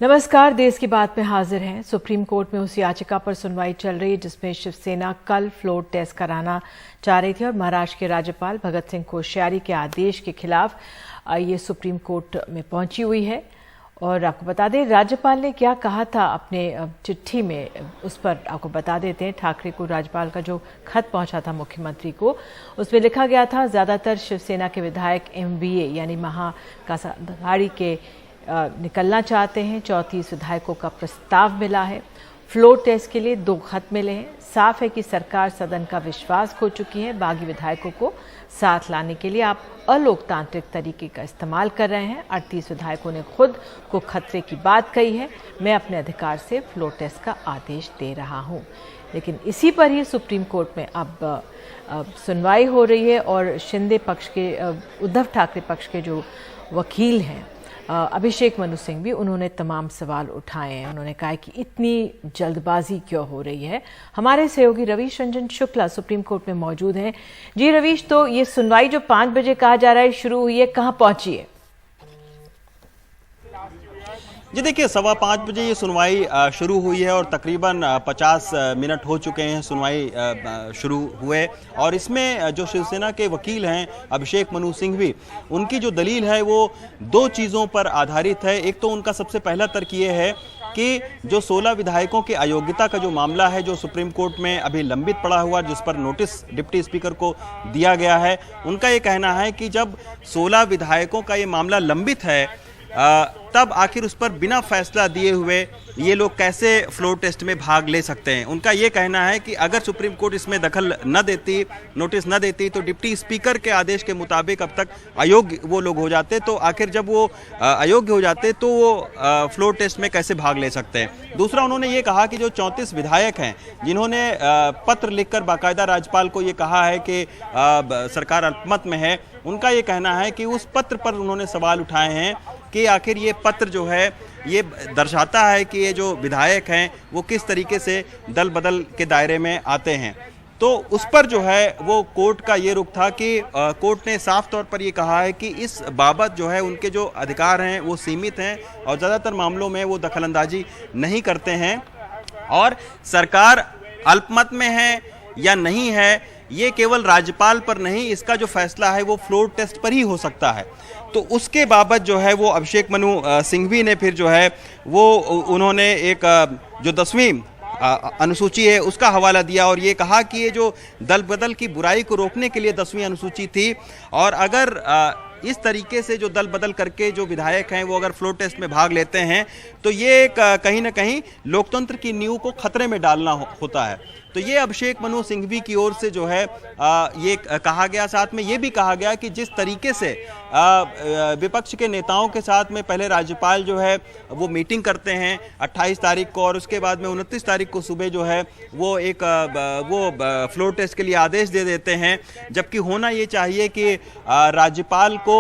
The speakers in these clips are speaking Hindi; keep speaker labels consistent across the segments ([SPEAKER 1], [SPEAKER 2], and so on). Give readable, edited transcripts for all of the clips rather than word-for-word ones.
[SPEAKER 1] नमस्कार, देश की बात में हाजिर हैं। सुप्रीम कोर्ट में उस याचिका पर सुनवाई चल रही है जिसमें शिवसेना कल फ्लोर टेस्ट कराना चाह रही थी और महाराष्ट्र के राज्यपाल भगत सिंह कोश्यारी के आदेश के खिलाफ ये सुप्रीम कोर्ट में पहुंची हुई है। और आपको बता दें राज्यपाल ने क्या कहा था अपने चिट्ठी में, उस पर आपको बता देते हैं। ठाकरे को राज्यपाल का जो खत पहुंचा था मुख्यमंत्री को, उसमें लिखा गया था ज्यादातर शिवसेना के विधायक MVA यानी महाकासा आघाड़ी के निकलना चाहते हैं। 34 विधायकों का प्रस्ताव मिला है। फ्लोर टेस्ट के लिए 2 खत मिले हैं। साफ है कि सरकार सदन का विश्वास खो चुकी है। बागी विधायकों को साथ लाने के लिए आप अलोकतांत्रिक तरीके का इस्तेमाल कर रहे हैं। 38 विधायकों ने खुद को खतरे की बात कही है। मैं अपने अधिकार से फ्लोर टेस्ट का आदेश दे रहा हूं। लेकिन इसी पर ही सुप्रीम कोर्ट में अब सुनवाई हो रही है और शिंदे पक्ष के, उद्धव ठाकरे पक्ष के जो वकील हैं अभिषेक मनु सिंह भी, उन्होंने तमाम सवाल उठाए हैं। उन्होंने कहा कि इतनी जल्दबाजी क्यों हो रही है। हमारे सहयोगी रवीश रंजन शुक्ला सुप्रीम कोर्ट में मौजूद हैं। जी रवीश, तो ये सुनवाई जो 5 बजे कहा जा रहा है शुरू हुई है, कहाँ पहुंची है?
[SPEAKER 2] जी देखिए, 5:15 बजे ये सुनवाई शुरू हुई है और तकरीबन 50 मिनट हो चुके हैं सुनवाई शुरू हुए। और इसमें जो शिवसेना के वकील हैं अभिषेक मनु सिंह भी, उनकी जो दलील है वो 2 चीज़ों पर आधारित है। एक तो उनका सबसे पहला तर्क ये है कि जो 16 विधायकों के अयोग्यता का जो मामला है, जो सुप्रीम कोर्ट में अभी लंबित पड़ा हुआ, जिस पर नोटिस डिप्टी स्पीकर को दिया गया है, उनका ये कहना है कि जब 16 विधायकों का ये मामला लंबित है तब आखिर उस पर बिना फैसला दिए हुए ये लोग कैसे फ्लोर टेस्ट में भाग ले सकते हैं। उनका ये कहना है कि अगर सुप्रीम कोर्ट इसमें दखल न देती, नोटिस न देती, तो डिप्टी स्पीकर के आदेश के मुताबिक अब तक अयोग्य वो लोग हो जाते। तो आखिर जब वो अयोग्य हो जाते तो वो फ्लोर टेस्ट में कैसे भाग ले सकते हैं। दूसरा, उन्होंने ये कहा कि जो 34 विधायक हैं जिन्होंने पत्र लिखकर बाकायदा राज्यपाल को ये कहा है कि सरकार अल्पमत में है, उनका ये कहना है कि उस पत्र पर उन्होंने सवाल उठाए हैं कि आखिर ये पत्र जो है ये दर्शाता है कि ये जो विधायक हैं वो किस तरीके से दल बदल के दायरे में आते हैं। तो उस पर जो है वो कोर्ट का ये रुख था कि कोर्ट ने साफ तौर पर ये कहा है कि इस बाबत जो है उनके जो अधिकार हैं वो सीमित हैं और ज़्यादातर मामलों में वो दखलंदाजी नहीं करते हैं। और सरकार अल्पमत में है या नहीं है, ये केवल राज्यपाल पर नहीं, इसका जो फैसला है वो फ्लोर टेस्ट पर ही हो सकता है। तो उसके बाबत जो है वो अभिषेक मनु सिंघवी ने फिर जो है वो उन्होंने एक जो 10वीं अनुसूची है उसका हवाला दिया और ये कहा कि ये जो दल बदल की बुराई को रोकने के लिए 10वीं अनुसूची थी और अगर इस तरीके से जो दल बदल करके जो विधायक हैं वो अगर फ्लोर टेस्ट में भाग लेते हैं तो ये कहीं ना कहीं लोकतंत्र की नींव को खतरे में डालना होता है। तो ये अभिषेक मनु सिंघवी की ओर से जो है ये कहा गया। साथ में ये भी कहा गया कि जिस तरीके से विपक्ष के नेताओं के साथ में पहले राज्यपाल जो है वो मीटिंग करते हैं 28 तारीख को और उसके बाद में 29 तारीख को सुबह जो है वो एक फ्लोर टेस्ट के लिए आदेश दे देते हैं, जबकि होना ये चाहिए कि राज्यपाल को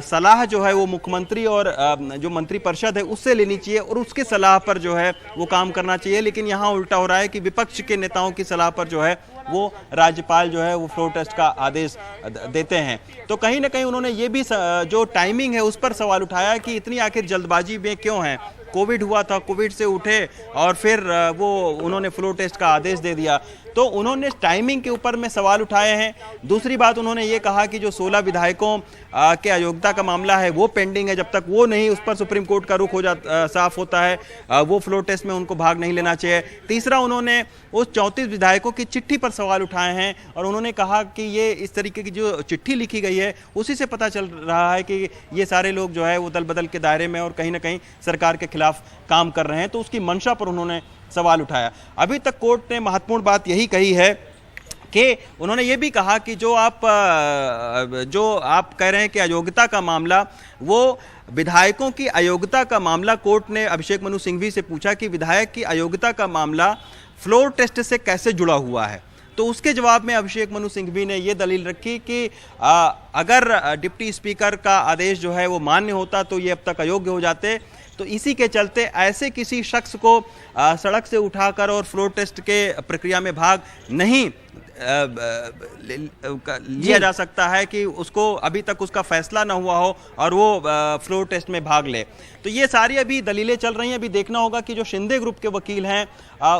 [SPEAKER 2] सलाह जो है वो मुख्यमंत्री और जो मंत्रिपरिषद है उससे लेनी चाहिए और उसके सलाह पर जो है वो काम करना चाहिए। लेकिन यहाँ उल्टा हो रहा है कि विपक्ष के नेताओं की सलाह पर जो है वो राज्यपाल जो है वो फ्लोर टेस्ट का आदेश देते हैं। तो कहीं ना कहीं उन्होंने ये भी जो टाइमिंग है उस पर सवाल उठाया कि इतनी आखिर जल्दबाजी में क्यों है। कोविड हुआ था, कोविड से उठे और फिर वो उन्होंने फ्लोर टेस्ट का आदेश दे दिया। तो उन्होंने टाइमिंग के ऊपर में सवाल उठाए हैं। दूसरी बात, उन्होंने ये कहा कि जो 16 विधायकों के अयोग्यता का मामला है वो पेंडिंग है, जब तक वो नहीं उस पर सुप्रीम कोर्ट का रुख साफ होता है वो फ्लोर टेस्ट में उनको भाग नहीं लेना चाहिए। तीसरा, उन्होंने उस 34 विधायकों की चिट्ठी पर सवाल उठाए हैं और उन्होंने कहा कि ये इस तरीके की जो चिट्ठी लिखी गई है उसी से पता चल रहा है कि ये सारे लोग जो है वो दल बदल के दायरे में और कहीं ना कहीं सरकार के खिलाफ काम कर रहे हैं। तो उसकी मंशा पर उन्होंने सवाल उठाया। अभी तक कोर्ट ने महत्वपूर्ण बात यही कही है कि उन्होंने ये भी कहा कि जो आप कह रहे हैं कि अयोग्यता का मामला, वो विधायकों की अयोग्यता का मामला, कोर्ट ने अभिषेक मनु सिंघवी से पूछा कि विधायक की अयोग्यता का मामला फ्लोर टेस्ट से कैसे जुड़ा हुआ है। तो उसके जवाब में अभिषेक मनु सिंघवी ने ये दलील रखी कि अगर डिप्टी स्पीकर का आदेश जो है वो मान्य होता तो ये अब तक अयोग्य हो जाते। तो इसी के चलते ऐसे किसी शख्स को सड़क से उठाकर और फ्लोर टेस्ट के प्रक्रिया में भाग नहीं लिया जा सकता है कि उसको अभी तक उसका फैसला ना हुआ हो और वो फ्लोर टेस्ट में भाग ले। तो ये सारी अभी दलीलें चल रही हैं। अभी देखना होगा कि जो शिंदे ग्रुप के वकील हैं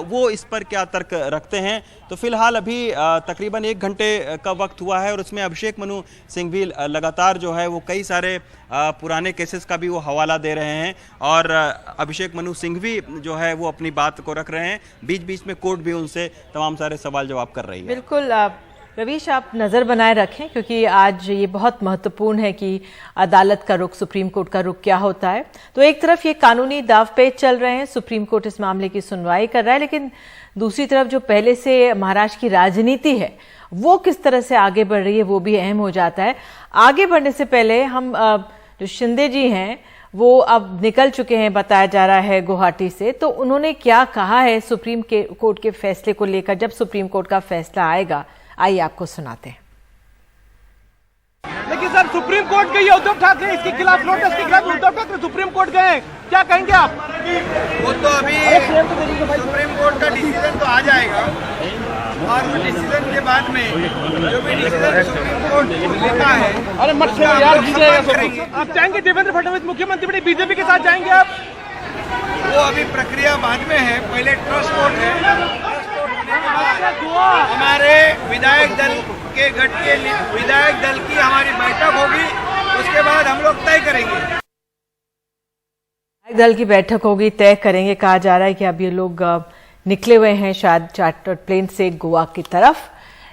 [SPEAKER 2] वो इस पर क्या तर्क रखते हैं। तो फिलहाल अभी तकरीबन 1 घंटे का वक्त हुआ है और उसमें अभिषेक मनु सिंघवी लगातार जो है वो कई सारे पुराने केसेस का भी वो हवाला दे रहे हैं और अभिषेक मनु सिंघवी जो है वो अपनी बात को रख रहे हैं। बीच बीच में कोर्ट भी उनसे तमाम सारे सवाल जवाब कर रही है।
[SPEAKER 1] बिल्कुल रवीश, आप नज़र बनाए रखें क्योंकि आज ये बहुत महत्वपूर्ण है कि अदालत का रुख, सुप्रीम कोर्ट का रुख क्या होता है। तो एक तरफ ये कानूनी दावपेच चल रहे हैं, सुप्रीम कोर्ट इस मामले की सुनवाई कर रहा है, लेकिन दूसरी तरफ जो पहले से महाराष्ट्र की राजनीति है वो किस तरह से आगे बढ़ रही है वो भी अहम हो जाता है। आगे बढ़ने से पहले हम जो शिंदे जी हैं वो अब निकल चुके हैं, बताया जा रहा है गुवाहाटी से, तो उन्होंने क्या कहा है सुप्रीम कोर्ट के फैसले को लेकर। जब सुप्रीम कोर्ट का फैसला आएगा, आइए आपको सुनाते हैं।
[SPEAKER 3] लेकिन सर सुप्रीम कोर्ट गई है उद्धव ठाकरे, इसके खिलाफ नोटिस के खिलाफ उद्धव ठाकरे सुप्रीम कोर्ट गए, क्या कहेंगे आप?
[SPEAKER 4] वो तो अभी सुप्रीम कोर्ट का डिसीजन तो आ जाएगा और डिसीजन के बाद में जो भी डिसीजन सुप्रीम कोर्ट लेता है,
[SPEAKER 3] अरे मत छोड़ो यार, करेंगे। आप चाहेंगे देवेंद्र फडणवीस मुख्यमंत्री बने, बीजेपी के साथ जाएंगे आप?
[SPEAKER 4] वो अभी प्रक्रिया बाद में है, पहले ट्रस्ट कोर्ट है। ट्रस्ट कोर्ट होने के बाद हमारे विधायक दल के गठ के विधायक दल की हमारी बैठक होगी, उसके बाद हम लोग तय करेंगे।
[SPEAKER 1] दल की बैठक होगी, तय करेंगे। कहा जा रहा है कि अब ये लोग निकले हुए हैं शायद चार्टर्ड प्लेन से गोवा की तरफ,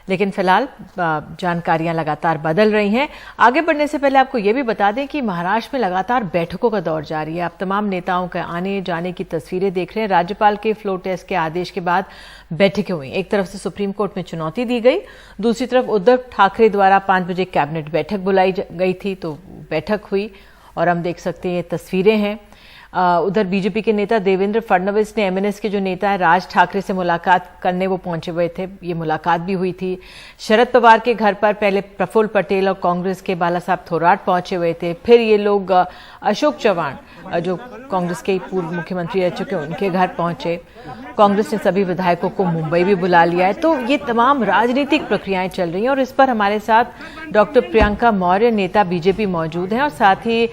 [SPEAKER 1] लेकिन फिलहाल जानकारियां लगातार बदल रही हैं। आगे बढ़ने से पहले आपको ये भी बता दें कि महाराष्ट्र में लगातार बैठकों का दौर जारी है। आप तमाम नेताओं के आने जाने की तस्वीरें देख रहे हैं। राज्यपाल के फ्लोर टेस्ट के आदेश के बाद बैठकें हुई। एक तरफ से सुप्रीम कोर्ट में चुनौती दी गई, दूसरी तरफ उद्धव ठाकरे द्वारा 5 बजे कैबिनेट बैठक बुलाई गई थी, तो बैठक हुई और हम देख सकते हैं ये तस्वीरें हैं। उधर बीजेपी के नेता देवेंद्र फडणवीस ने एमएनएस के जो नेता है राज ठाकरे से मुलाकात करने वो पहुंचे हुए थे। ये मुलाकात भी हुई थी। शरद पवार के घर पर पहले प्रफुल्ल पटेल और कांग्रेस के बाला साहब थोराट पहुंचे हुए थे। फिर ये लोग अशोक चव्हाण जो कांग्रेस के पूर्व मुख्यमंत्री रह चुके हैं उनके घर पहुंचे। कांग्रेस ने सभी विधायकों को मुंबई भी बुला लिया है। तो ये तमाम राजनीतिक प्रक्रियाएं चल रही हैं और इस पर हमारे साथ डॉक्टर प्रियंका मौर्य, नेता बीजेपी, मौजूद हैं और साथ ही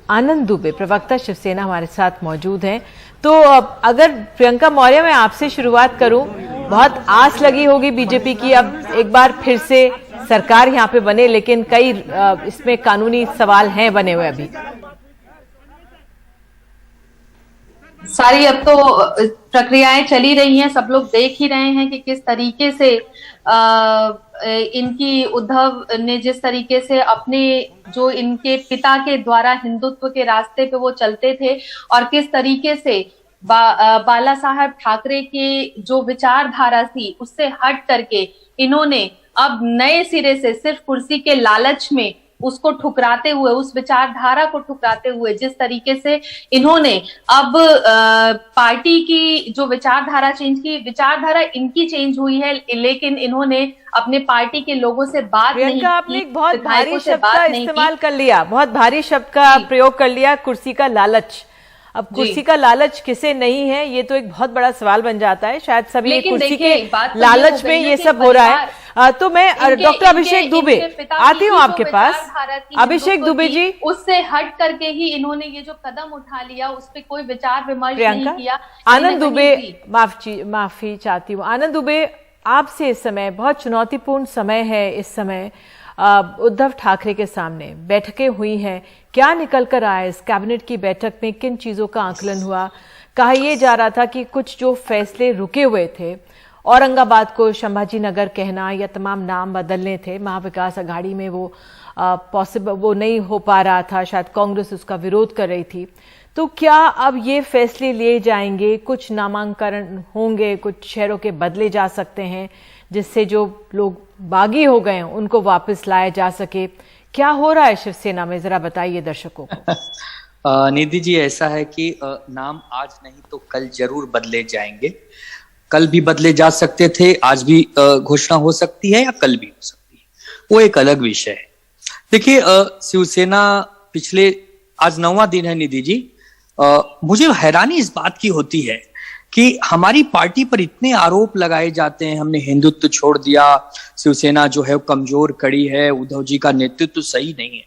[SPEAKER 1] आनंद दुबे, प्रवक्ता शिवसेना, हमारे साथ मौजूद हैं। तो अगर प्रियंका मौर्य मैं आपसे शुरुआत करूं, बहुत आस लगी होगी बीजेपी की अब एक बार फिर से सरकार यहां पे बने, लेकिन कई इसमें कानूनी सवाल हैं बने हुए अभी।
[SPEAKER 5] सारी अब तो प्रक्रियाएं चली रही हैं, सब लोग देख ही रहे हैं कि किस तरीके से इनकी उद्धव ने जिस तरीके से अपने जो इनके पिता के द्वारा हिंदुत्व के रास्ते पे वो चलते थे और किस तरीके से बाला साहब ठाकरे के जो विचारधारा थी उससे हट करके इन्होंने अब नए सिरे से सिर्फ कुर्सी के लालच में उसको ठुकराते हुए, उस विचारधारा को ठुकराते हुए जिस तरीके से इन्होंने अब पार्टी की जो विचारधारा चेंज की, विचारधारा इनकी चेंज हुई है, लेकिन इन्होंने अपने पार्टी के लोगों से बात नहीं की।
[SPEAKER 1] आपने एक बहुत भारी शब्द का इस्तेमाल कर लिया, बहुत भारी शब्द का प्रयोग कर लिया, कुर्सी का लालच। अब कुर्सी का लालच किसे नहीं है, ये तो एक बहुत बड़ा सवाल बन जाता है। शायद सभी कुर्सी के लालच में ये सब हो रहा है। तो मैं डॉक्टर अभिषेक दुबे आती हूँ आपके पास। अभिषेक दुबे जी,
[SPEAKER 5] उससे हट करके ही इन्होंने ये जो कदम उठा लिया, उस पर कोई विचार विमर्श नहीं किया।
[SPEAKER 1] आनंद दुबे, माफी चाहती हूँ। आनंद दुबे, आपसे इस समय बहुत चुनौतीपूर्ण समय है। इस समय उद्धव ठाकरे के सामने बैठकें हुई हैं, क्या निकल कर आया इस कैबिनेट की बैठक में? किन चीजों का आकलन हुआ? कहा यह जा रहा था कि कुछ जो फैसले रुके हुए थे, औरंगाबाद को संभाजी नगर कहना या तमाम नाम बदलने थे, महाविकास आघाड़ी में वो पॉसिबल वो नहीं हो पा रहा था, शायद कांग्रेस उसका विरोध कर रही थी। तो क्या अब ये फैसले लिए जाएंगे, कुछ नामांकन होंगे, कुछ शहरों के बदले जा सकते हैं जिससे जो लोग बागी हो गए हैं उनको वापस लाया जा सके? क्या हो रहा है शिवसेना में, जरा बताइए दर्शकों को।
[SPEAKER 6] निधि जी, ऐसा है कि नाम आज नहीं तो कल जरूर बदले जाएंगे। कल भी बदले जा सकते थे, आज भी घोषणा हो सकती है या कल भी हो सकती है, वो एक अलग विषय है। देखिए, शिवसेना पिछले आज 9वां दिन है निधि जी। मुझे हैरानी इस बात की होती है कि हमारी पार्टी पर इतने आरोप लगाए जाते हैं, हमने हिंदुत्व छोड़ दिया, शिवसेना जो है वो कमजोर कड़ी है, उद्धव जी का नेतृत्व सही नहीं है,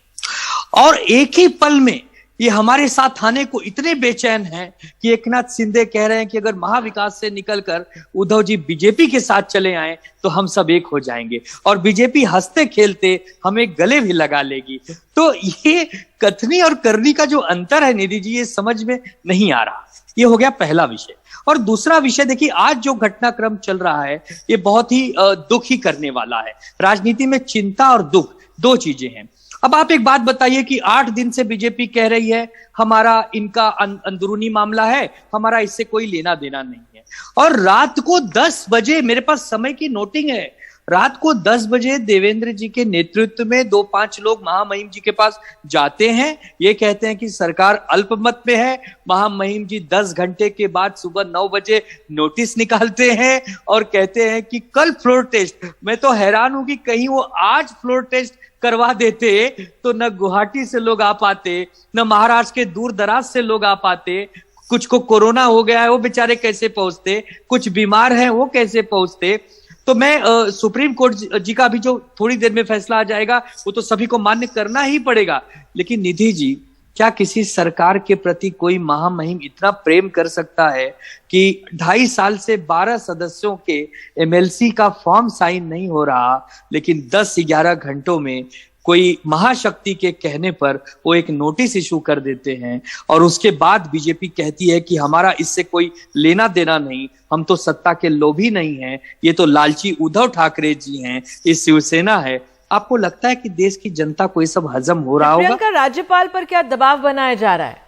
[SPEAKER 6] और एक ही पल में ये हमारे साथ आने को इतने बेचैन हैं कि एकनाथ शिंदे कह रहे हैं कि अगर महाविकास से निकलकर उद्धव जी बीजेपी के साथ चले आए तो हम सब एक हो जाएंगे, और बीजेपी हंसते खेलते हमें गले भी लगा लेगी। तो ये कथनी और करनी का जो अंतर है निधि जी, ये समझ में नहीं आ रहा। ये हो गया पहला विषय। और दूसरा विषय देखिए, आज जो घटनाक्रम चल रहा है ये बहुत ही दुखी करने वाला है। राजनीति में चिंता और दुख दो चीजें हैं। अब आप एक बात बताइए कि 8 दिन से बीजेपी कह रही है हमारा इनका अंदरूनी मामला है, हमारा इससे कोई लेना देना नहीं है, और रात को 10 बजे, मेरे पास समय की नोटिंग है, रात को 10 बजे देवेंद्र जी के नेतृत्व में 2-5 लोग महामहिम जी के पास जाते हैं। ये कहते हैं कि सरकार अल्पमत में है। महामहिम जी 10 घंटे के बाद सुबह 9 बजे नोटिस निकालते हैं और कहते हैं कि कल फ्लोर टेस्ट। मैं तो हैरान हूं कि कहीं वो आज फ्लोर टेस्ट करवा देते तो न गुवाहाटी से लोग आ पाते, न महाराष्ट्र के दूर दराज से लोग आ पाते। कुछ को कोरोना हो गया है, वो बेचारे कैसे पहुंचते, कुछ बीमार हैं वो कैसे पहुंचते। तो मैं सुप्रीम कोर्ट जी का भी जो थोड़ी देर में फैसला आ जाएगा वो तो सभी को मान्य करना ही पड़ेगा। लेकिन निधि जी, क्या किसी सरकार के प्रति कोई महामहिम इतना प्रेम कर सकता है कि 2.5 साल से 12 सदस्यों के एमएलसी का फॉर्म साइन नहीं हो रहा, लेकिन 10-11 घंटों में कोई महाशक्ति के कहने पर वो एक नोटिस इशू कर देते हैं, और उसके बाद बीजेपी कहती है कि हमारा इससे कोई लेना देना नहीं, हम तो सत्ता के लोभी नहीं हैं, ये तो लालची उद्धव ठाकरे जी हैं, ये शिवसेना है। आपको लगता है कि देश की जनता को ये सब हजम हो रहा होगा?
[SPEAKER 1] प्रियंका, राज्यपाल पर क्या दबाव बनाया जा रहा है?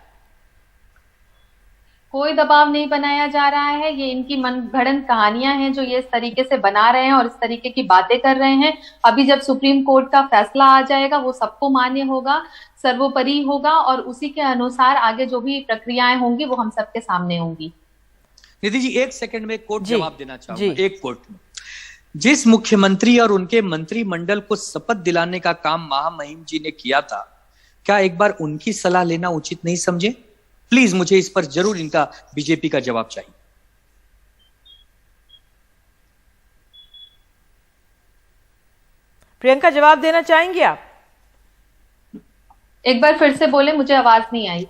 [SPEAKER 5] कोई दबाव नहीं बनाया जा रहा है। ये इनकी मनगढ़ंत कहानियां हैं जो ये इस तरीके से बना रहे हैं और इस तरीके की बातें कर रहे हैं। अभी जब सुप्रीम कोर्ट का फैसला आ जाएगा वो सबको मान्य होगा, सर्वोपरि होगा, और उसी के अनुसार आगे जो भी प्रक्रियाएं होंगी वो हम सबके सामने होंगी।
[SPEAKER 6] निधि जी, 1 सेकंड में कोर्ट जवाब देना चाहूंगा। एक कोर्ट में जिस मुख्यमंत्री और उनके मंत्रिमंडल को शपथ दिलाने का काम महामहिम जी ने किया था, क्या एक बार उनकी सलाह लेना उचित नहीं समझे? प्लीज मुझे इस पर जरूर इनका बीजेपी का जवाब चाहिए।
[SPEAKER 1] प्रियंका, जवाब देना चाहेंगे आप?
[SPEAKER 5] एक बार फिर से बोले, मुझे आवाज नहीं आई।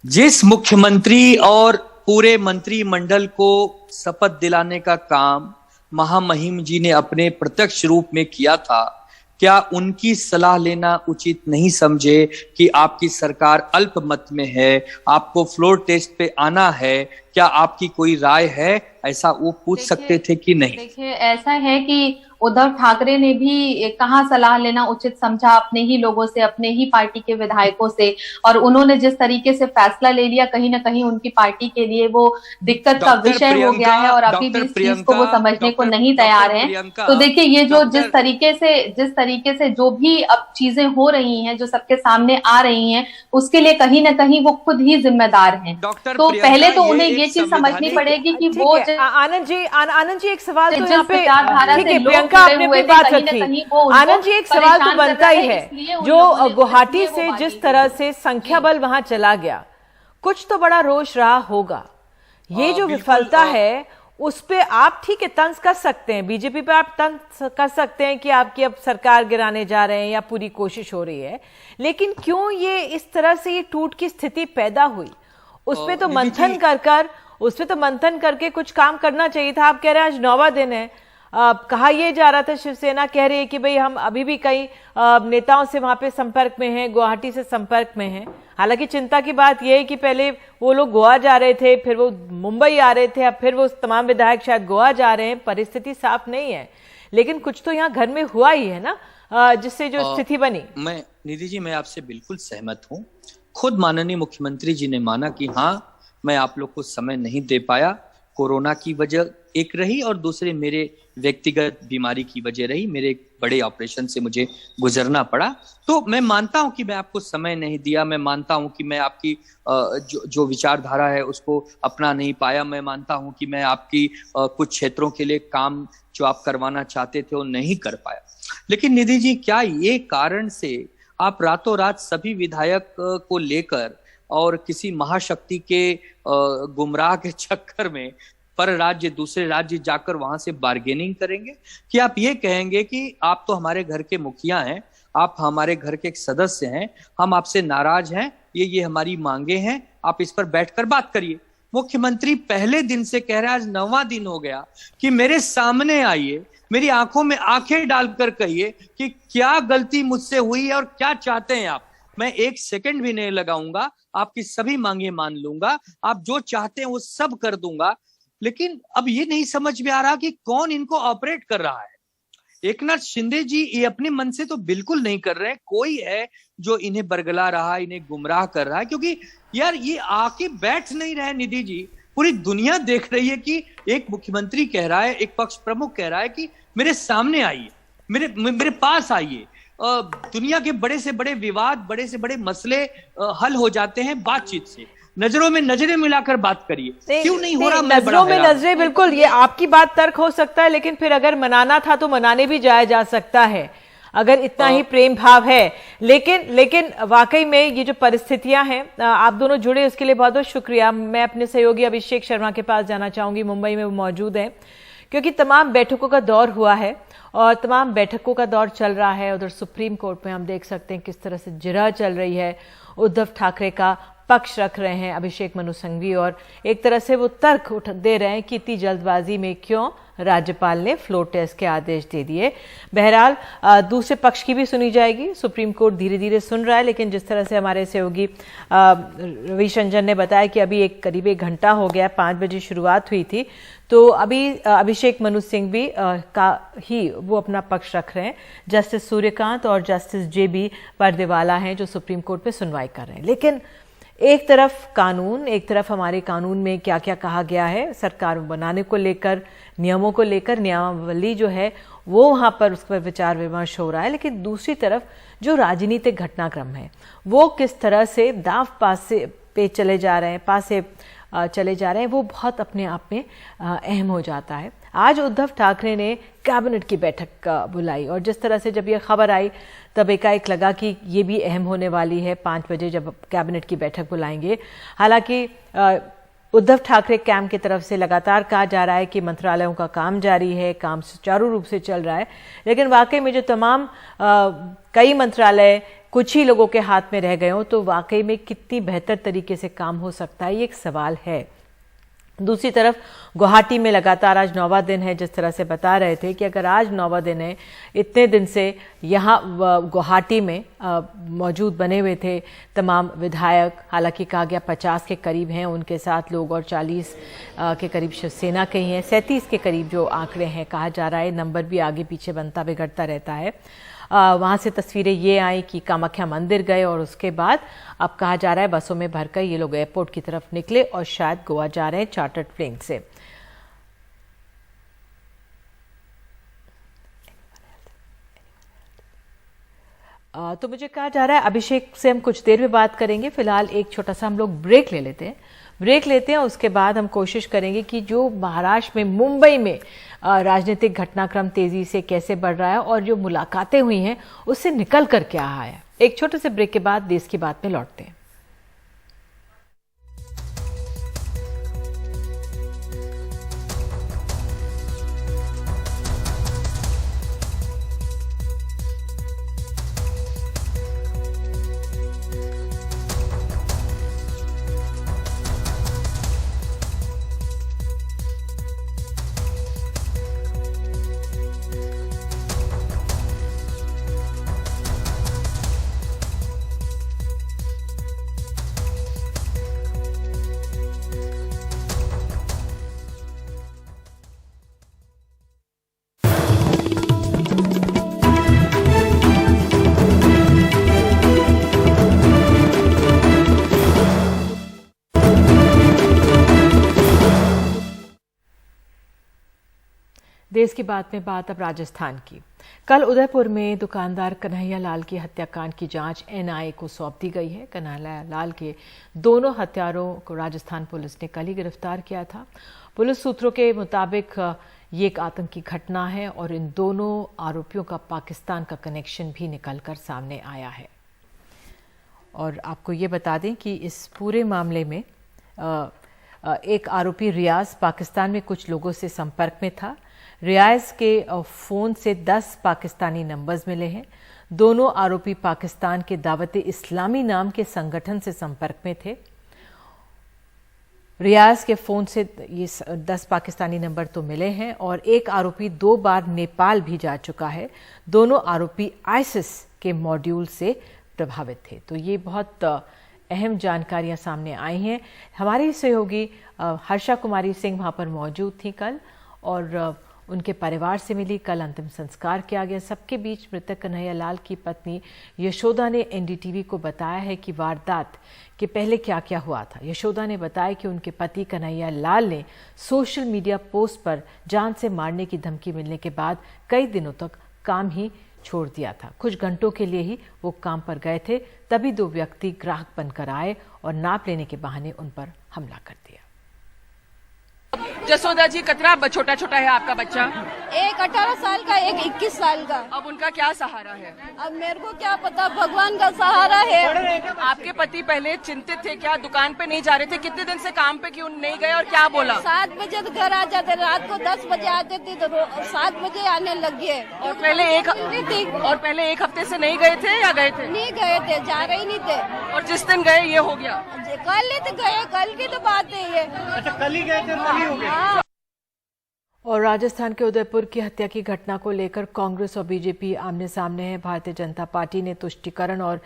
[SPEAKER 6] जिस मुख्यमंत्री और पूरे मंत्रिमंडल को शपथ दिलाने का काम महामहिम जी ने अपने प्रत्यक्ष रूप में किया था, क्या उनकी सलाह लेना उचित नहीं समझे कि आपकी सरकार अल्पमत में है, आपको फ्लोर टेस्ट पे आना है, क्या आपकी कोई राय है? ऐसा वो पूछ सकते थे कि नहीं?
[SPEAKER 5] देखिए, ऐसा है कि उद्धव ठाकरे ने भी कहाँ सलाह लेना उचित समझा, अपने ही लोगों से, अपने ही पार्टी के विधायकों से, और उन्होंने जिस तरीके से फैसला ले लिया, कहीं ना कहीं उनकी पार्टी के लिए वो दिक्कत का विषय हो गया है और अभी भी इस चीज को वो समझने को नहीं तैयार हैं। तो देखिए, ये जो जिस तरीके से जो भी अब चीजें हो रही हैं, जो सबके सामने आ रही हैं, उसके लिए कहीं ना कहीं वो खुद ही जिम्मेदार हैं। तो पहले तो उन्हें ये चीज समझनी पड़ेगी कि वो
[SPEAKER 1] आनंद जी एक सवाल तो
[SPEAKER 5] जिस
[SPEAKER 1] यहाँ पे,
[SPEAKER 5] विचारधारा से
[SPEAKER 1] प्रियंका आपने अपनी बात रखी। आनंद जी, एक सवाल तो बनता ही है, जो गुवाहाटी से जिस तरह से संख्या बल वहां चला गया, कुछ तो बड़ा रोष रहा होगा। ये जो विफलता है उस पे आप ठीक है तंज कर सकते हैं, बीजेपी पे आप तंज कर सकते हैं कि आपकी अब सरकार गिराने जा रहे हैं या पूरी कोशिश हो रही है, लेकिन क्यों ये इस तरह से ये टूट की स्थिति पैदा हुई? उस पे तो मंथन करके कुछ काम करना चाहिए था। आप कह रहे हैं आज 9वां दिन है, कहा यह जा रहा था, शिवसेना कह रही है कि भाई हम अभी भी कई नेताओं से वहां पे संपर्क में हैं, गुवाहाटी से संपर्क में हैं। हालांकि चिंता की बात यह है कि पहले वो लोग गोवा जा रहे थे, फिर वो मुंबई आ रहे थे, अब फिर वो तमाम विधायक शायद गोवा जा रहे हैं। परिस्थिति साफ नहीं है, लेकिन कुछ तो यहाँ घर में हुआ ही है ना, जिससे जो स्थिति बनी।
[SPEAKER 6] मैं निधि जी, मैं आपसे बिल्कुल सहमत हूँ। खुद माननीय मुख्यमंत्री जी ने माना कि हाँ, मैं आप लोग को समय नहीं दे पाया, कोरोना की वजह एक रही और दूसरे मेरे व्यक्तिगत बीमारी की वजह रही, मेरे बड़े ऑपरेशन से मुझे गुजरना पड़ा। तो मैं मानता हूं कि मैं आपको समय नहीं दिया, मैं मानता हूं कि मैं आपकी जो विचारधारा है उसको अपना नहीं पाया, मैं मानता हूं कि मैं आपकी कुछ क्षेत्रों के लिए काम जो आप करवाना चाहते थे वो नहीं कर पाया। लेकिन निधि जी, क्या ये कारण से आप रातों रात सभी विधायक को लेकर और किसी महाशक्ति के गुमराह के चक्कर में पर राज्य दूसरे राज्य जाकर वहां से बार्गेनिंग करेंगे? कि आप ये कहेंगे कि आप तो हमारे घर के मुखिया हैं, आप हमारे घर के एक सदस्य हैं, हम आपसे नाराज हैं, ये हमारी मांगे हैं, आप इस पर बैठकर बात करिए। मुख्यमंत्री पहले दिन से कह रहे हैं, आज 9वां दिन हो गया, कि मेरे सामने आइए, मेरी आंखों में आंखें डालकर कहिए कि क्या गलती मुझसे हुई है और क्या चाहते हैं आप। मैं 1 सेकंड भी नहीं लगाऊंगा, आपकी सभी मांगे मान लूंगा, आप जो चाहते हैं वो सब कर दूंगा। लेकिन अब ये नहीं समझ में आ रहा कि कौन इनको ऑपरेट कर रहा है। एकनाथ शिंदे जी ये अपने मन से तो बिल्कुल नहीं कर रहे हैं, कोई है जो इन्हें बरगला रहा है, इन्हें गुमराह कर रहा है। क्योंकि यार ये आके बैठ नहीं रहे निधि जी, पूरी दुनिया देख रही है कि एक मुख्यमंत्री कह रहा है, एक पक्ष प्रमुख कह रहा है कि मेरे सामने आइए, मेरे पास आइए। दुनिया के बड़े से बड़े विवाद, बड़े से बड़े मसले हल हो जाते हैं बातचीत से। नजरों में नजरें मिलाकर बात करिए, क्यों नहीं हो रहा?
[SPEAKER 1] नजरों में नजरें, बिल्कुल ये आपकी बात तर्क हो सकता है, लेकिन फिर अगर मनाना था तो मनाने भी जाया जा सकता है अगर इतना ही प्रेम भाव है। लेकिन वाकई में ये जो परिस्थितियां हैं, आप दोनों जुड़े उसके लिए बहुत बहुत शुक्रिया। मैं अपने सहयोगी अभिषेक शर्मा के पास जाना चाहूंगी, मुंबई में वो मौजूद हैं, क्योंकि तमाम बैठकों का दौर हुआ है और तमाम बैठकों का दौर चल रहा है। उधर सुप्रीम कोर्ट में हम देख सकते हैं किस तरह से जिरह चल रही है। उद्धव ठाकरे का पक्ष रख रहे हैं अभिषेक मनु सिंघवी और एक तरह से वो तर्क दे रहे हैं कि इतनी जल्दबाजी में क्यों राज्यपाल ने फ्लोर टेस्ट के आदेश दे दिए। बहरहाल दूसरे पक्ष की भी सुनी जाएगी, सुप्रीम कोर्ट धीरे धीरे सुन रहा है। लेकिन जिस तरह से हमारे सहयोगी रविशंजन ने बताया कि अभी करीब 1 घंटा हो गया, 5 बजे शुरुआत हुई थी, तो अभी अभिषेक मनु सिंघवी का ही वो अपना पक्ष रख रहे हैं। जस्टिस सूर्यकांत और जस्टिस JB पर्देवाला हैं जो सुप्रीम कोर्ट में सुनवाई कर रहे हैं। लेकिन एक तरफ कानून, एक तरफ हमारे कानून में क्या क्या कहा गया है सरकार बनाने को लेकर, नियमों को लेकर, नियमावली जो है वो वहाँ पर उस पर विचार विमर्श हो रहा है। लेकिन दूसरी तरफ जो राजनीतिक घटनाक्रम है वो किस तरह से दांव पासे पे चले जा रहे हैं, वो बहुत अपने आप में अहम हो जाता है। आज उद्धव ठाकरे ने कैबिनेट की बैठक बुलाई और जिस तरह से जब ये खबर आई तब एकाएक लगा कि ये भी अहम होने वाली है, 5 बजे जब कैबिनेट की बैठक बुलाएंगे। हालांकि उद्धव ठाकरे कैंप की तरफ से लगातार कहा जा रहा है कि मंत्रालयों का काम जारी है, काम सुचारू रूप से चल रहा है। लेकिन वाकई में जो तमाम कई मंत्रालय कुछ ही लोगों के हाथ में रह गए हों, तो वाकई में कितनी बेहतर तरीके से काम हो सकता है, ये एक सवाल है। दूसरी तरफ गुवाहाटी में लगातार आज 9वां दिन है, जिस तरह से बता रहे थे कि अगर आज 9वां दिन है, इतने दिन से यहाँ गुवाहाटी में मौजूद बने हुए थे तमाम विधायक, हालांकि कहा गया 50 के करीब हैं उनके साथ लोग और 40 के करीब शिवसेना के ही हैं, 37 के करीब जो आंकड़े हैं कहा जा रहा है, नंबर भी आगे पीछे बनता बिगड़ता रहता है। वहाँ से तस्वीरें ये आई कि कामाख्या मंदिर गए और उसके बाद अब कहा जा रहा है बसों में भरकर ये लोग एयरपोर्ट की तरफ निकले और शायद गोवा जा रहे हैं चार्टर्ड प्लेन से। तो मुझे कहा जा रहा है अभिषेक से हम कुछ देर में बात करेंगे। फिलहाल एक छोटा सा हम लोग ब्रेक लेते हैं, उसके बाद हम कोशिश करेंगे कि जो महाराष्ट्र में, मुंबई में राजनीतिक घटनाक्रम तेजी से कैसे बढ़ रहा है और जो मुलाकातें हुई हैं उससे निकल कर क्या आया। एक छोटे से ब्रेक के बाद देश की बात में लौटते हैं। देश की बात में बात अब राजस्थान की। कल उदयपुर में दुकानदार कन्हैया लाल की हत्याकांड की जांच NIA को सौंप दी गई है। कन्हैया लाल के दोनों हत्यारों को राजस्थान पुलिस ने कल ही गिरफ्तार किया था। पुलिस सूत्रों के मुताबिक ये एक आतंकी घटना है और इन दोनों आरोपियों का पाकिस्तान का कनेक्शन भी निकलकर सामने आया है। और आपको ये बता दें कि इस पूरे मामले में एक आरोपी रियाज पाकिस्तान में कुछ लोगों से संपर्क में था। रियाज के फ़ोन से 10 पाकिस्तानी नंबर्स मिले हैं। दोनों आरोपी पाकिस्तान के दावत-ए-इस्लामी नाम के संगठन से संपर्क में थे। रियाज के फ़ोन से ये 10 पाकिस्तानी नंबर तो मिले हैं और एक आरोपी 2 बार नेपाल भी जा चुका है। दोनों आरोपी आईसिस के मॉड्यूल से प्रभावित थे। तो ये बहुत अहम जानकारियां सामने आई हैं। हमारी सहयोगी हर्षा कुमारी सिंह वहां पर मौजूद थी कल और उनके परिवार से मिली। कल अंतिम संस्कार किया गया। सबके बीच मृतक कन्हैया लाल की पत्नी यशोदा ने एनडीटीवी को बताया है कि वारदात के पहले क्या क्या हुआ था। यशोदा ने बताया कि उनके पति कन्हैया लाल ने सोशल मीडिया पोस्ट पर जान से मारने की धमकी मिलने के बाद कई दिनों तक काम ही छोड़ दिया था। कुछ घंटों के लिए ही वो काम पर गए थे, तभी 2 व्यक्ति ग्राहक बनकर आए और नाप लेने के बहाने उन पर हमला कर दिया।
[SPEAKER 7] जसोदा जी, कितना छोटा छोटा है आपका बच्चा?
[SPEAKER 8] एक 18 साल का, एक 21 साल का।
[SPEAKER 7] अब उनका क्या सहारा है?
[SPEAKER 8] अब मेरे को क्या पता, भगवान का सहारा है।
[SPEAKER 7] आपके पति पहले चिंतित थे क्या? दुकान पे नहीं जा रहे थे? कितने दिन से काम पे क्यों नहीं गए और क्या बोला?
[SPEAKER 8] 7 बजे तो घर आ जाते, रात को 10 बजे आते थे तो 7 बजे आने लग गए।
[SPEAKER 7] और पहले एक हफ्ते से नहीं गए थे या गए थे?
[SPEAKER 8] नहीं गए थे, जा रहे ही नहीं थे।
[SPEAKER 7] और जिस दिन गए ये हो गया?
[SPEAKER 8] कल ही तो गए, कल की तो बात है ये।
[SPEAKER 3] अच्छा, कल ही गए थे, कल ही हो गया।
[SPEAKER 1] और राजस्थान के उदयपुर की हत्या की घटना को लेकर कांग्रेस और बीजेपी आमने सामने है। भारतीय जनता पार्टी ने तुष्टीकरण और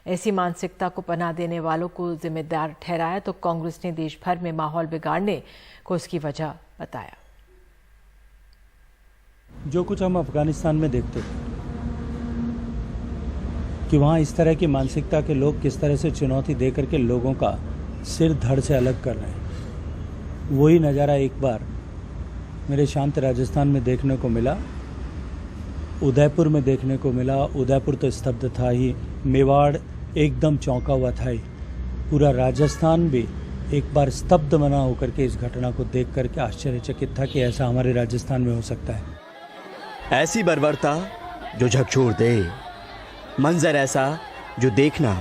[SPEAKER 1] ऐसी मानसिकता को पनाह देने वालों को जिम्मेदार ठहराया, तो कांग्रेस ने देश भर में माहौल बिगाड़ने को उसकी वजह बताया।
[SPEAKER 9] जो कुछ हम अफगानिस्तान में देखते थे कि वहाँ इस तरह की मानसिकता के लोग किस तरह से चुनौती दे करके लोगों का सिर धड़ से अलग कर रहे हैं, वही नज़ारा एक बार मेरे शांत राजस्थान में देखने को मिला, उदयपुर में देखने को मिला। उदयपुर तो स्तब्ध था ही, मेवाड़ एकदम चौंका हुआ था ही, पूरा राजस्थान भी एक बार स्तब्ध बना होकर के इस घटना को देख करके आश्चर्यचकित था कि ऐसा हमारे राजस्थान में हो सकता है।
[SPEAKER 10] ऐसी बर्बरता जो झकझोर दे, मंजर ऐसा जो देखना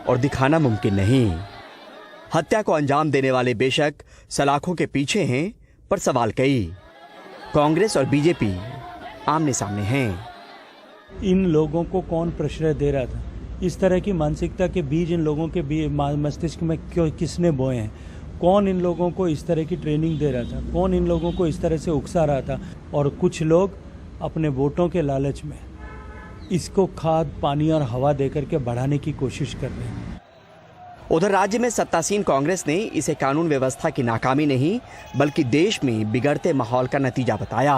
[SPEAKER 10] और दिखाना मुमकिन नहीं। हत्या को अंजाम देने वाले बेशक सलाखों के पीछे हैं, पर सवाल कई। कांग्रेस और बीजेपी आमने सामने हैं।
[SPEAKER 9] इन लोगों को कौन प्रश्रय दे रहा था? इस तरह की मानसिकता के बीज इन लोगों के मस्तिष्क में क्यों, किसने बोए हैं? कौन इन लोगों को इस तरह की ट्रेनिंग दे रहा था? कौन इन लोगों को इस तरह से उकसा रहा था? और कुछ लोग अपने वोटों के लालच में इसको खाद, पानी और हवा देकर के बढ़ाने की कोशिश कर रहे हैं।
[SPEAKER 10] उधर राज्य में सत्तासीन कांग्रेस ने इसे कानून व्यवस्था की नाकामी नहीं बल्कि देश में बिगड़ते माहौल का नतीजा बताया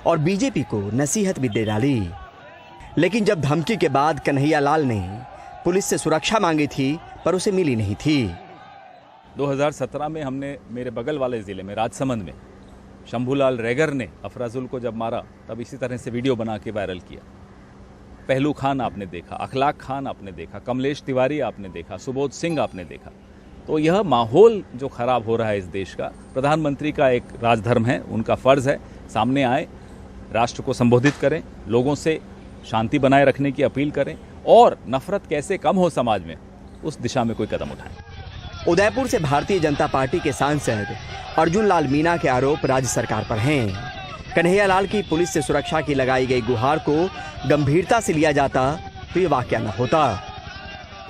[SPEAKER 10] और बीजेपी को नसीहत भी दे डाली। लेकिन जब धमकी के बाद कन्हैया लाल ने पुलिस से सुरक्षा मांगी थी, पर उसे मिली नहीं थी।
[SPEAKER 11] 2017 में हमने मेरे बगल वाले जिले में राजसमंद में शंभूलाल रेगर ने अफराजुल को जब मारा, तब इसी तरह से वीडियो बना के वायरल किया। पहलू खान आपने देखा, अखलाक खान आपने देखा, कमलेश तिवारी आपने देखा, सुबोध सिंह आपने देखा। तो यह माहौल जो खराब हो रहा है इस देश का, प्रधानमंत्री का एक राजधर्म है, उनका फर्ज है सामने आए, राष्ट्र को संबोधित करें, लोगों से शांति बनाए रखने की अपील करें और नफरत कैसे कम हो समाज में, उस दिशा में कोई कदम उठाएं।
[SPEAKER 10] उदयपुर से भारतीय जनता पार्टी के सांसद अर्जुन लाल मीणा के आरोप राज्य सरकार पर हैं। कन्हैया लाल की पुलिस से सुरक्षा की लगाई गई गुहार को गंभीरता से लिया जाता तो ये वाकया न होता।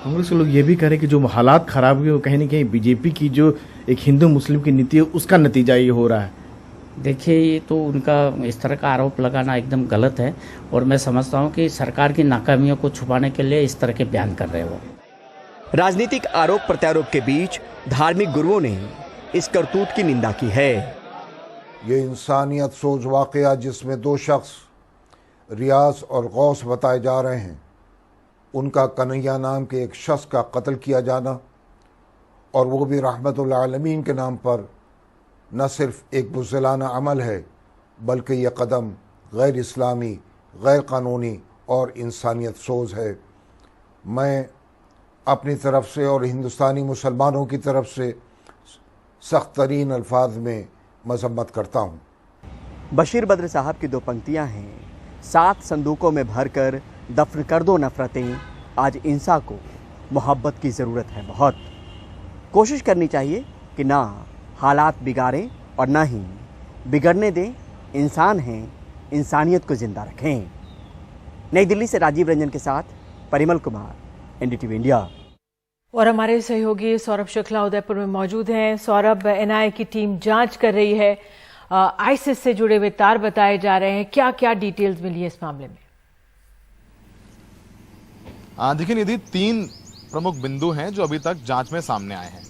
[SPEAKER 12] कांग्रेस के लोग ये भी कह रहे हैं कि जो हालात खराब हुए वो कहीं न कहीं बीजेपी की जो एक हिंदू मुस्लिम की नीति है उसका नतीजा ये हो रहा है।
[SPEAKER 13] देखिए, ये तो उनका इस तरह का आरोप लगाना एकदम गलत है और मैं समझता हूँ कि सरकार की नाकामियों को छुपाने के लिए इस तरह के बयान कर रहे हो।
[SPEAKER 10] राजनीतिक आरोप प्रत्यारोप के बीच धार्मिक गुरुओं ने इस करतूत की निंदा की है।
[SPEAKER 14] ये इंसानियत सोच वाकया जिसमें 2 शख्स रियाज और गौस बताए जा रहे हैं, उनका कन्हैया नाम के एक शख्स का कत्ल किया जाना और वो भी रहमतुल आलमीन के नाम पर, न सिर्फ एक बुज़दिलाना अमल है बल्कि यह कदम गैर इस्लामी, गैर कानूनी और इंसानियत सोज है। मैं अपनी तरफ से और हिंदुस्तानी मुसलमानों की तरफ से सख्त तरीन अल्फाज में मजम्मत करता हूँ।
[SPEAKER 10] बशीर बद्र साहब की 2 पंक्तियाँ हैं, 7 संदूकों में भरकर दफन कर दो नफरतें, आज इंसा को मोहब्बत की ज़रूरत है बहुत। कोशिश करनी चाहिए कि ना हालात बिगाड़ें और ना ही बिगड़ने दें। इंसान हैं, इंसानियत को ज़िंदा रखें। नई दिल्ली से राजीव रंजन के साथ परिमल कुमार, एनडीटीवी इंडिया।
[SPEAKER 1] और हमारे सहयोगी सौरभ शुक्ला उदयपुर में मौजूद हैं। सौरभ, एनआईए की टीम जांच कर रही है, आईसिस से जुड़े हुए तार बताए जा रहे हैं, क्या क्या डिटेल्स मिली है इस मामले में?
[SPEAKER 15] देखिए निधि, 3 प्रमुख बिंदु हैं जो अभी तक जांच में सामने आए हैं।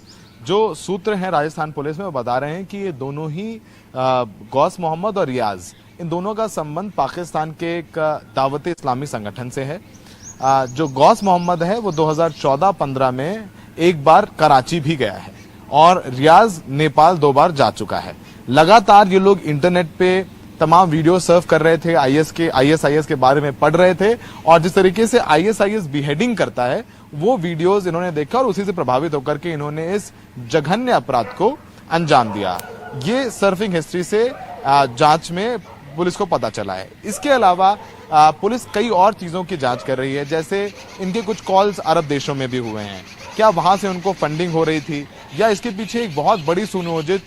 [SPEAKER 15] जो सूत्र हैं राजस्थान पुलिस में वो बता रहे हैं कि ये दोनों ही गौस मोहम्मद और रियाज, इन दोनों का संबंध पाकिस्तान के एक दावत इस्लामी संगठन से है। जो गौस मोहम्मद है वो 2014-15 में एक बार कराची भी गया है और रियाज नेपाल 2 बार जा चुका है। लगातार ये लोग इंटरनेट पे तमाम वीडियो सर्व कर रहे थे, आईएसआईएस के बारे में पढ़ रहे थे और जिस तरीके से आईएसआईएस बिहेडिंग करता है वो वीडियोस इन्होंने देखा और उसी से प्रभावित होकर के इन्होंने इस जघन्य अपराध को अंजाम दिया। ये सर्फिंग हिस्ट्री से जांच में पुलिस को पता चला है। इसके अलावा पुलिस कई और चीजों की जांच कर रही है, जैसे इनके कुछ कॉल्स अरब देशों में भी हुए हैं, क्या वहां से उनको फंडिंग हो रही थी या इसके पीछे एक बहुत बड़ी सुनियोजित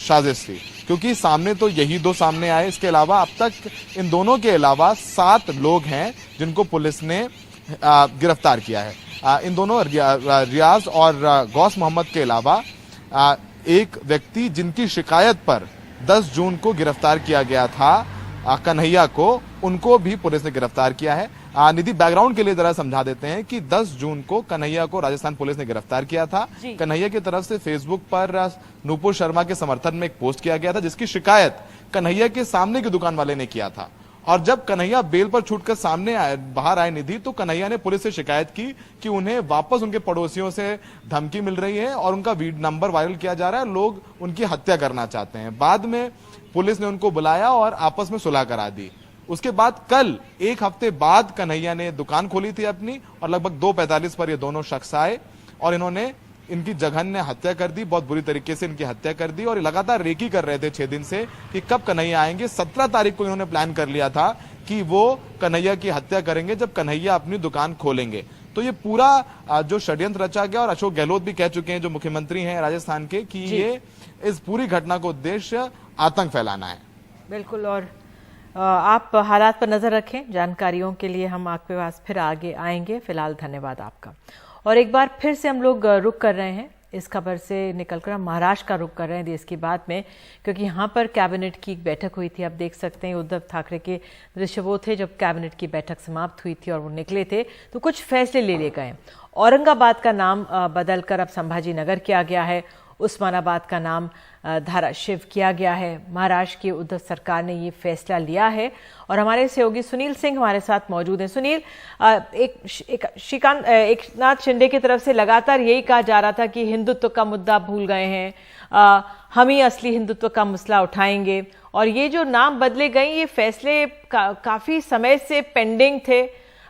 [SPEAKER 15] साजिश थी, क्योंकि सामने तो यही 2 सामने आए। इसके अलावा अब तक इन दोनों के अलावा 7 लोग हैं जिनको पुलिस ने गिरफ्तार किया है। इन दोनों रियाज और गौस मोहम्मद के अलावा एक व्यक्ति जिनकी शिकायत पर 10 जून को गिरफ्तार किया गया था, कन्हैया को, उनको भी पुलिस ने गिरफ्तार किया है। निधि, बैकग्राउंड के लिए जरा समझा देते हैं कि 10 जून को कन्हैया को राजस्थान पुलिस ने गिरफ्तार किया था। कन्हैया की तरफ से फेसबुक पर नूपुर शर्मा के समर्थन में एक पोस्ट किया गया था जिसकी शिकायत कन्हैया के सामने की दुकान वाले ने किया था। और जब कन्हैया बेल पर छूटकर बाहर आए निधि, तो कन्हैया ने पुलिस से शिकायत की कि उन्हें वापस उनके पड़ोसियों से धमकी मिल रही है और उनका नंबर वायरल किया जा रहा है, लोग उनकी हत्या करना चाहते हैं। बाद में पुलिस ने उनको बुलाया और आपस में सुलह करा दी। उसके बाद कल 1 हफ्ते बाद कन्हैया ने दुकान खोली थी अपनी और लगभग 2:45 पर ये दोनों शख्स आए और इन्होंने इनकी जघन्य हत्या कर दी, बहुत बुरी तरीके से इनकी हत्या कर दी और लगातार रेकी कर रहे थे 6 दिन से कि कब कन्हैया आएंगे। 17 तारीख को इन्होंने प्लान कर लिया था कि वो कन्हैया की हत्या करेंगे जब कन्हैया अपनी दुकान खोलेंगे। तो ये पूरा जो षड्यंत्र रचा गया और अशोक गहलोत भी कह चुके हैं, जो मुख्यमंत्री हैं राजस्थान के, कि ये इस पूरी घटना का उद्देश्य आतंक फैलाना है।
[SPEAKER 1] बिल्कुल, और आप हालात पर नजर रखें। जानकारियों के लिए हम आपके पास फिर आगे आएंगे। फिलहाल धन्यवाद आपका। और एक बार फिर से हम लोग रुक कर रहे हैं इस खबर से निकलकर, हम महाराष्ट्र का रुख कर रहे हैं देश की बात में, क्योंकि यहाँ पर कैबिनेट की एक बैठक हुई थी। आप देख सकते हैं उद्धव ठाकरे के दृश्य वो थे जब कैबिनेट की बैठक समाप्त हुई थी और वो निकले थे तो कुछ फैसले ले गए। औरंगाबाद का नाम बदलकर अब संभाजी नगर किया गया है, उस्मानाबाद का नाम धाराशिव किया गया है। महाराष्ट्र की उद्धव सरकार ने ये फैसला लिया है और हमारे सहयोगी सुनील सिंह हमारे साथ मौजूद हैं। सुनील, एकनाथ शिंदे की तरफ से लगातार यही कहा जा रहा था कि हिंदुत्व का मुद्दा भूल गए हैं, हम ही असली हिंदुत्व का मसला उठाएंगे, और ये जो नाम बदले गए ये फैसले काफी समय से पेंडिंग थे।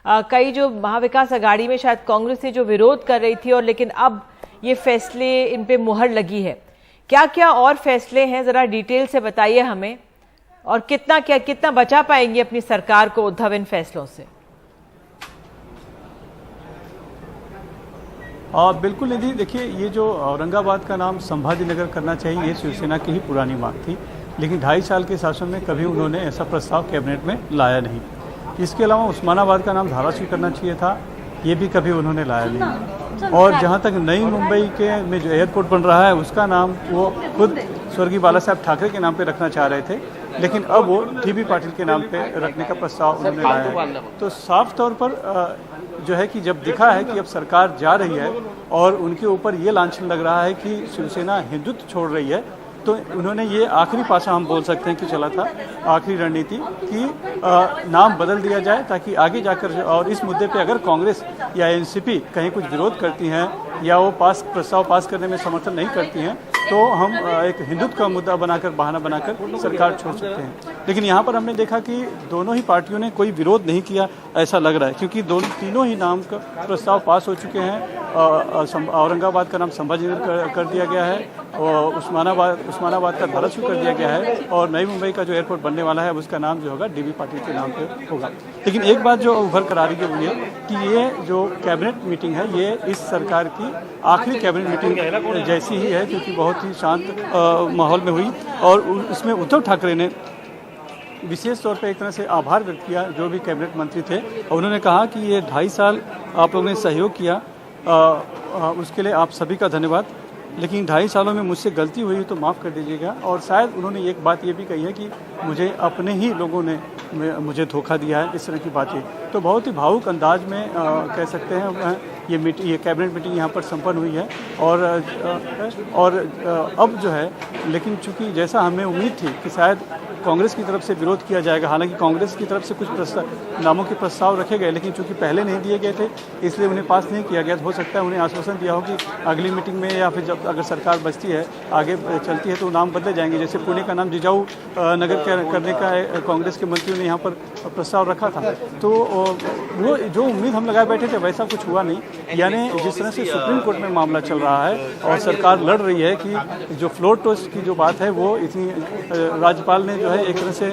[SPEAKER 1] कई जो महाविकास अघाड़ी में शायद कांग्रेस ने जो विरोध कर रही थी, और लेकिन अब ये फैसले इन पे मुहर लगी है। क्या क्या और फैसले हैं, जरा डिटेल से बताइए हमें, और कितना बचा पाएंगे अपनी सरकार को उद्धव इन फैसलों से?
[SPEAKER 9] बिल्कुल निधि, देखिए ये जो औरंगाबाद का नाम संभाजी नगर करना चाहिए, ये शिवसेना की ही पुरानी मांग थी, लेकिन 2.5 साल के शासन में कभी उन्होंने ऐसा प्रस्ताव कैबिनेट में लाया नहीं। इसके अलावा उस्मानाबाद का नाम धाराशिव करना चाहिए था, ये भी कभी उन्होंने लाया नहीं। और जहाँ तक नई मुंबई के में जो एयरपोर्ट बन रहा है उसका नाम वो खुद स्वर्गीय बाला साहब ठाकरे के नाम पे रखना चाह रहे थे, लेकिन अब वो DB पाटिल के नाम पे रखने का प्रस्ताव उन्होंने लाया है। तो साफ तौर पर जो है कि जब दिखा है कि अब सरकार जा रही है और उनके ऊपर ये लांछन लग रहा है कि शिवसेना हिंदुत्व छोड़ रही है, तो उन्होंने ये आखिरी पासा हम बोल सकते हैं कि चला था, आखिरी रणनीति कि नाम बदल दिया जाए ताकि आगे जाकर, और इस मुद्दे पे अगर कांग्रेस या NCP कहीं कुछ विरोध करती हैं या वो प्रस्ताव पास करने में समर्थन नहीं करती हैं, तो हम एक हिंदुत्व का मुद्दा बनाकर, बहाना बनाकर सरकार छोड़ सकते हैं। लेकिन यहाँ पर हमने देखा कि दोनों ही पार्टियों ने कोई विरोध नहीं किया, ऐसा लग रहा है, क्योंकि तीनों ही नाम का प्रस्ताव पास हो चुके हैं। औरंगाबाद का नाम संभाजी कर दिया गया है, और उस्मानाबाद का धाराशिव कर दिया गया है, और नई मुंबई का जो एयरपोर्ट बनने वाला है उसका नाम जो होगा DB पाटिल के नाम पे होगा। लेकिन एक बात जो उभर कर आ रही है वो ये कि ये जो कैबिनेट मीटिंग है ये इस सरकार की आखिरी कैबिनेट मीटिंग जैसी ही है, क्योंकि बहुत ही शांत माहौल में हुई और इसमें उद्धव ठाकरे ने विशेष तौर पे एक तरह से आभार व्यक्त किया जो भी कैबिनेट मंत्री थे। और उन्होंने कहा कि ये 2.5 साल आप लोगों ने सहयोग किया, उसके लिए आप सभी का धन्यवाद, लेकिन 2.5 सालों में मुझसे गलती हुई तो माफ़ कर दीजिएगा। और शायद उन्होंने एक बात ये भी कही है कि मुझे अपने ही लोगों ने मुझे धोखा दिया है, इस तरह की बातें। तो बहुत ही भावुक अंदाज में कह सकते हैं ये कैबिनेट मीटिंग यहाँ पर संपन्न हुई है। और अब जो है, लेकिन चूंकि जैसा हमें उम्मीद थी कि शायद कांग्रेस की तरफ से विरोध किया जाएगा, हालांकि कांग्रेस की तरफ से कुछ नामों के प्रस्ताव रखे गए, लेकिन चूंकि पहले नहीं दिए गए थे इसलिए उन्हें पास नहीं किया गया। तो हो सकता है उन्हें आश्वासन दिया हो कि अगली मीटिंग में या फिर जब अगर सरकार बचती है, आगे चलती है, तो नाम बदले जाएंगे। जैसे पुणे का नाम जिजाऊ नगर करने का कांग्रेस के मंत्रियों ने यहाँ पर प्रस्ताव रखा था। तो वो जो उम्मीद हम लगाए बैठे थे वैसा कुछ हुआ नहीं। यानी जिस तरह से सुप्रीम कोर्ट में मामला चल रहा है और सरकार लड़ रही है कि जो फ्लोर टेस्ट की जो बात है वो इतनी राज्यपाल ने जो है एक तरह से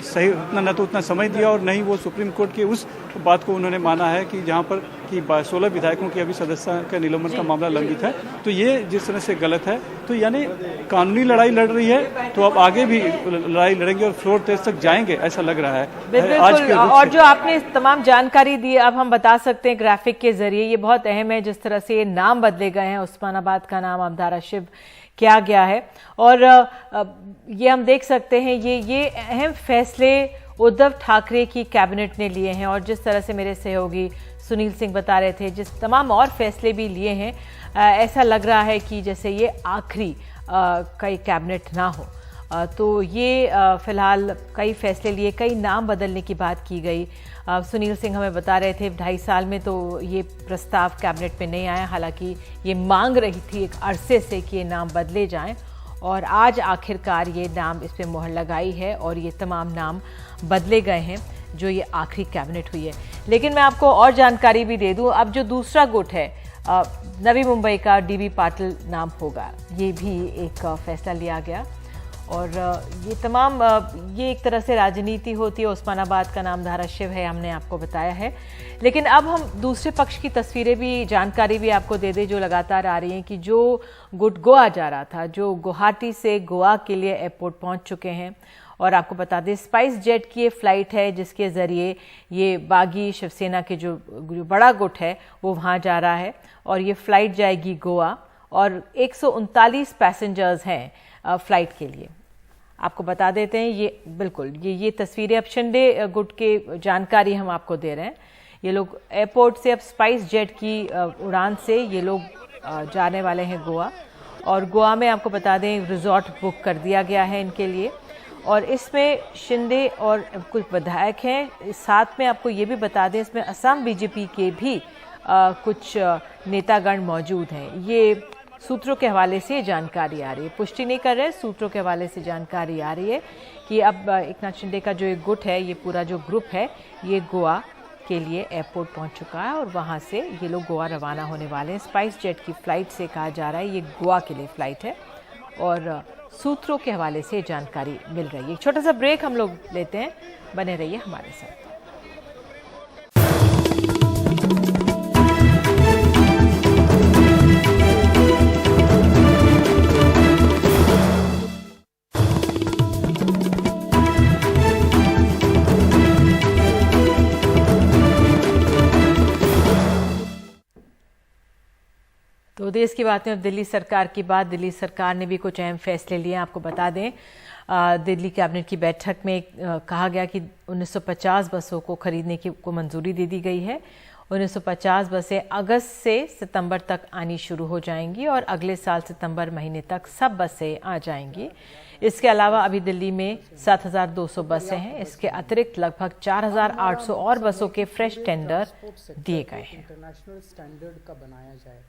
[SPEAKER 9] सही उतना समय दिया और नहीं वो सुप्रीम कोर्ट की उस बात को उन्होंने माना है कि जहाँ पर कि 16 विधायकों की अभी सदस्य का निलंबन का मामला लंबित है। तो ये जिस तरह से गलत है, तो यानी कानूनी लड़ाई लड़ रही है तो अब आगे भी लड़ाई लड़ेंगे और फ्लोर टेस्ट तक जाएंगे, ऐसा लग रहा है आज के।
[SPEAKER 1] और जो आपने तमाम जानकारी दी, अब हम बता सकते हैं ग्राफिक के जरिए, ये बहुत अहम है जिस तरह से ये नाम बदले गए हैं। उस्मानाबाद का नाम अब धाराशिव किया गया है और ये हम देख सकते हैं ये अहम फैसले उद्धव ठाकरे की कैबिनेट ने लिए हैं। और जिस तरह से मेरे सहयोगी सुनील सिंह बता रहे थे, जिस तमाम और फैसले भी लिए हैं, ऐसा लग रहा है कि जैसे ये आखिरी कई कैबिनेट ना हो। तो ये फिलहाल कई फैसले लिए, कई नाम बदलने की बात की गई। सुनील सिंह हमें बता रहे थे 2.5 साल में तो ये प्रस्ताव कैबिनेट में नहीं आया, हालांकि ये मांग रही थी एक अरसे से कि ये नाम बदले जाएं और आज आखिरकार ये नाम इस पर मोहर लगाई है और ये तमाम नाम बदले गए हैं जो ये आखिरी कैबिनेट हुई है। लेकिन मैं आपको और जानकारी भी दे दूं, अब जो दूसरा गुट है नवी मुंबई का डीबी पाटिल नाम होगा, ये भी एक फैसला लिया गया। और ये तमाम ये एक तरह से राजनीति होती है। उस्मानाबाद का नाम धाराशिव है, हमने आपको बताया है। लेकिन अब हम दूसरे पक्ष की तस्वीरें भी, जानकारी भी आपको दे दें जो लगातार आ रही हैं कि जो गुट गोवा जा रहा था, जो गुवाहाटी से गोवा के लिए एयरपोर्ट पहुंच चुके हैं। और आपको बता दें स्पाइस जेट की ये फ्लाइट है जिसके ज़रिए ये बागी शिवसेना के जो बड़ा गुट है वो वहाँ जा रहा है और ये फ़्लाइट जाएगी गोवा और 139 पैसेंजर्स हैं फ़्लाइट के लिए। आपको बता देते हैं ये बिल्कुल ये तस्वीरें अब शिंदे गुट के जानकारी हम आपको दे रहे हैं। ये लोग एयरपोर्ट से अब स्पाइस जेट की उड़ान से ये लोग जाने वाले हैं गोवा। और गोवा में आपको बता दें रिजॉर्ट बुक कर दिया गया है इनके लिए और इसमें शिंदे और कुछ विधायक हैं। साथ में आपको ये भी बता दें इसमें असम बीजेपी के भी कुछ नेतागण मौजूद हैं। ये सूत्रों के हवाले से जानकारी आ रही है, पुष्टि नहीं कर रहे, सूत्रों के हवाले से जानकारी आ रही है कि अब एकनाथ शिंदे का जो एक गुट है, ये पूरा जो ग्रुप है, ये गोवा के लिए एयरपोर्ट पहुंच चुका है और वहां से ये लोग गोवा रवाना होने वाले हैं। स्पाइस जेट की फ़्लाइट से कहा जा रहा है ये गोवा के लिए फ़्लाइट है और सूत्रों के हवाले से जानकारी मिल रही है। एक छोटा सा ब्रेक हम लोग लेते हैं, बने रहिए हमारे साथ। तो देश की बात में अब दिल्ली सरकार की बात। दिल्ली सरकार ने भी कुछ अहम फैसले लिए, आपको बता दें। दिल्ली कैबिनेट की बैठक में कहा गया कि 1950 बसों को खरीदने को मंजूरी दे दी गई है। 1950 बसें अगस्त से सितंबर तक आनी शुरू हो जाएंगी और अगले साल सितंबर महीने तक सब बसें आ जाएंगी। इसके अलावा अभी दिल्ली में 7,200 बसें हैं। इसके अतिरिक्त लगभग 4,800 और बसों के फ्रेश टेंडर दिए गए हैं।
[SPEAKER 16] इंटरनेशनल स्टैंडर्ड का बनाया जाए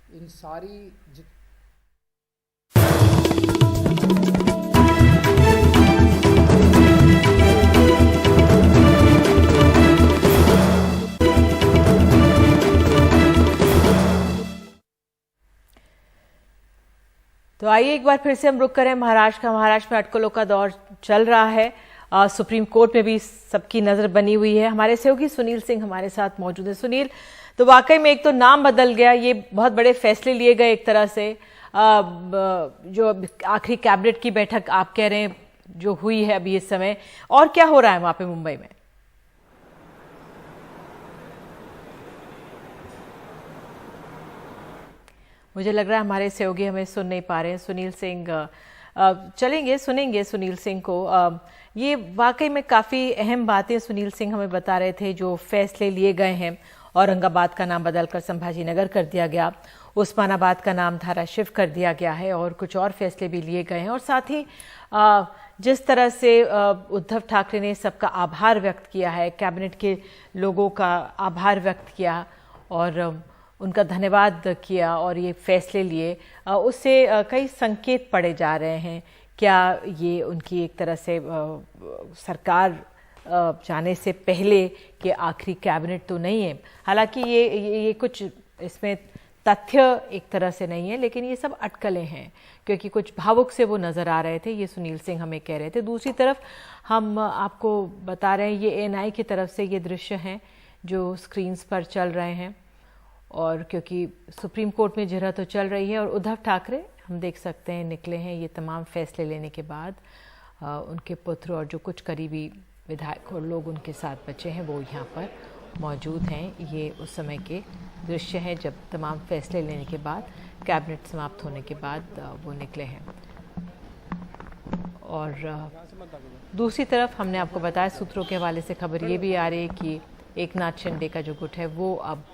[SPEAKER 16] इन सारी
[SPEAKER 1] तो आइए एक बार फिर से हम रुक करें महाराष्ट्र का। महाराष्ट्र में अटकलों का दौर चल रहा है सुप्रीम कोर्ट में भी सबकी नजर बनी हुई है। हमारे सहयोगी सुनील सिंह हमारे साथ मौजूद है। सुनील, तो वाकई में एक तो नाम बदल गया, ये बहुत बड़े फैसले लिए गए एक तरह से। जो आखिरी कैबिनेट की बैठक आप कह रहे हैं जो हुई है अभी इस समय, और क्या हो रहा है वहां पे मुंबई में? मुझे लग रहा है हमारे सहयोगी हमें सुन नहीं पा रहे हैं। सुनील सिंह सुनेंगे सुनील सिंह को। ये वाकई में काफ़ी अहम बातें सुनील सिंह हमें बता रहे थे, जो फैसले लिए गए हैं। औरंगाबाद का नाम बदलकर संभाजी नगर कर दिया गया, उस्मानाबाद का नाम धाराशिव कर दिया गया है, और कुछ और फैसले भी लिए गए हैं। और साथ ही जिस तरह से उद्धव ठाकरे ने सबका आभार व्यक्त किया है, कैबिनेट के लोगों का आभार व्यक्त किया और उनका धन्यवाद किया और ये फैसले लिए, उससे कई संकेत पड़े जा रहे हैं। क्या ये उनकी एक तरह से सरकार जाने से पहले के आखिरी कैबिनेट तो नहीं है? हालांकि ये कुछ इसमें तथ्य एक तरह से नहीं है, लेकिन ये सब अटकलें हैं, क्योंकि कुछ भावुक से वो नज़र आ रहे थे, ये सुनील सिंह हमें कह रहे थे। दूसरी तरफ हम आपको बता रहे हैं, ये एएनआई की तरफ से ये दृश्य हैं जो स्क्रीन्स पर चल रहे हैं। और क्योंकि सुप्रीम कोर्ट में जिरह तो चल रही है और उद्धव ठाकरे हम देख सकते हैं निकले हैं ये तमाम फैसले लेने के बाद। उनके पुत्र और जो कुछ करीबी विधायक और लोग उनके साथ बचे हैं वो यहाँ पर मौजूद हैं। ये उस समय के दृश्य हैं जब तमाम फैसले लेने के बाद, कैबिनेट समाप्त होने के बाद वो निकले हैं। और दूसरी तरफ हमने आपको बताया, सूत्रों के हवाले से खबर ये भी आ रही है कि एकनाथ शिंदे का जो गुट है वो अब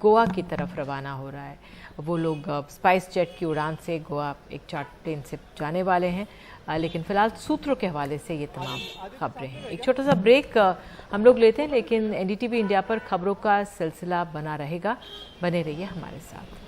[SPEAKER 1] गोवा की तरफ रवाना हो रहा है। वो लोग स्पाइस जेट की उड़ान से गोवा एक चार्ट प्लेन से जाने वाले हैं। लेकिन फिलहाल सूत्रों के हवाले से ये तमाम खबरें हैं। एक छोटा सा ब्रेक हम लोग लेते हैं, लेकिन एनडीटीवी इंडिया पर खबरों का सिलसिला बना रहेगा। बने रहिए हमारे साथ।